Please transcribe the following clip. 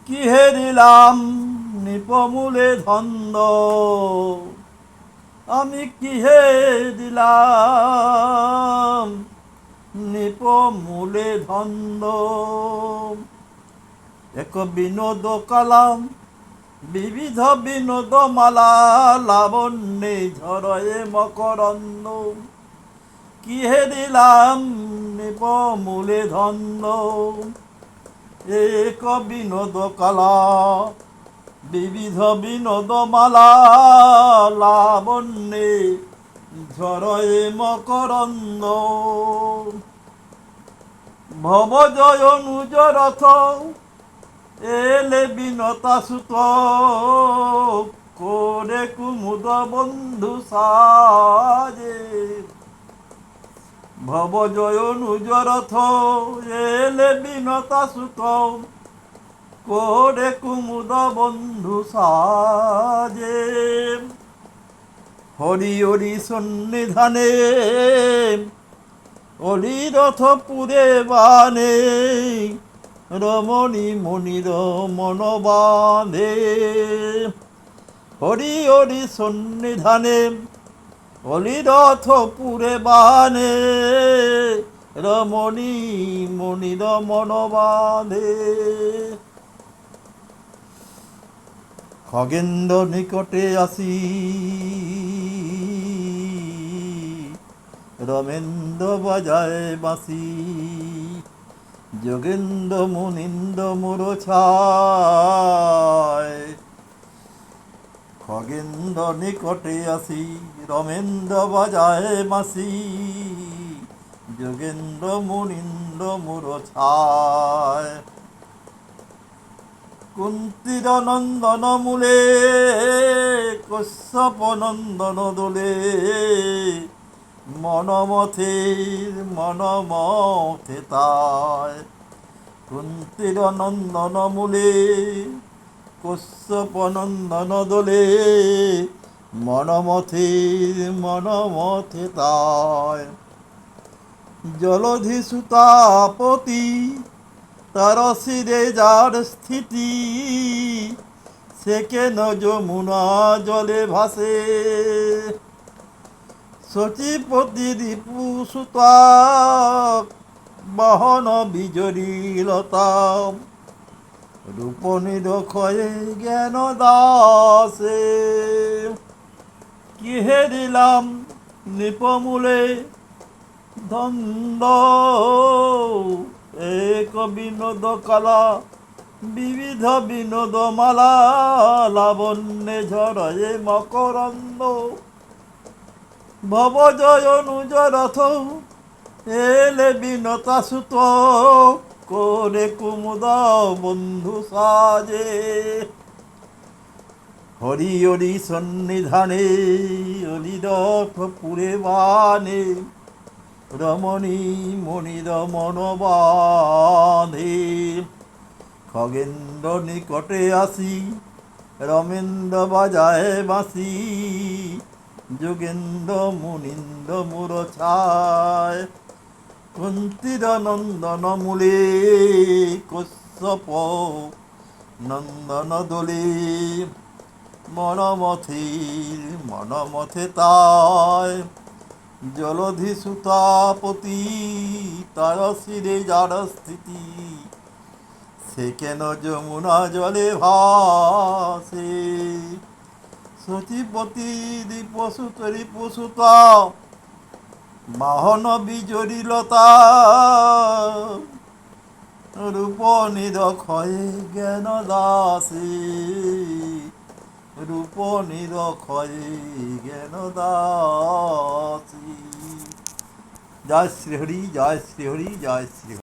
কি হেরিলাম নিপমূলে ধন্দ, আমি কি হেরিলাম নিপমূলে ধন্দ। এক বিনোদ কালাম বিবিধ বিনোদ মালা, লাবণ্যে ঝরয়ে মকরন্দ। কি হেরিলাম নিপমূলে ধন্দ, এক বিনোদ কালা বিবিধ বিনোদ মালা, লাবণ্যে ঝরয়ে মকরন্দ। ভব জয় অনুজ রথ এলে বিনতা সুত, করে কুমুদ বন্ধু সাজে। ভব জয় অনুজ রথ এলে বিনতা সুত, করে কুমুদ বন্ধু সাজে। হরি হরি সন্নিধানে অলিরথ পুরে বানে, রমণী মনির মন বাঁধে। হরি হরি সন্নিধানে অলিরথ পুরে বানে, রমণী মনির মন বাঁধে। খগেন্দ্র নিকটে আসি রমেন্দ্র বাজায় বাঁশি, যোগেন্দ্র মুনিন্দ্র মোর ছায়। খগেন্দ্র নিকটে আসি রমেন্দ্র বাজায় বাঁশি, যোগেন্দ্র মুনিন্দ্র মোর ছায়। কুন্তীর নন্দন মূলে কশ্যপ নন্দন দোলে, মনমথে তাই। কুন্তীর নন্দন মূলে কশ্যপ নন্দন দোলে, মনমথে তাই। জলধি সুতাপতি তার শিরে যার স্থিতি, সে কেন যমুনা জলে ভাসে। সচিপতি রিপু সুতা বহন বিজরীলতা, রূপ নিরক্ষয়ে জ্ঞান দাসে। কি হেরিলাম নিপমূলে ধন্দ, এক বিনোদ কালা বিবিধ বিনোদ মালা, লাবণ্যে ঝরয়ে মকরন্দ। ভব জয় অনুজ রথ এলে বিনতা সুত, করে কুমুদ বন্ধু সাজে। হরি হরি সন্নিধানে অলিরথ পুরে বানে, রমণী মনির মন বাঁধে। খগেন্দ্র নিকটে আসি রমেন্দ্র বাজায় বাঁশি, যোগেন্দ্র মুনিন্দ্র মোর ছায়। কুন্তীর নন্দন মূলে কশ্যপ নন্দন দোলে, মনমথে তাই। জলধি সুতাপতি তার শিরে যার স্থিতি, সে কেন যমুনা জলে ভাসে। সচিপতি রিপুসুতা বাহন বিজরীলতা, রূপ নিরক্ষয়ে জ্ঞান দাসে। রূপ নিরক্ষয়ে জ্ঞান দাসী। জয় শ্রী হরি, জয় শ্রী হরি, জয় শ্রী হরি।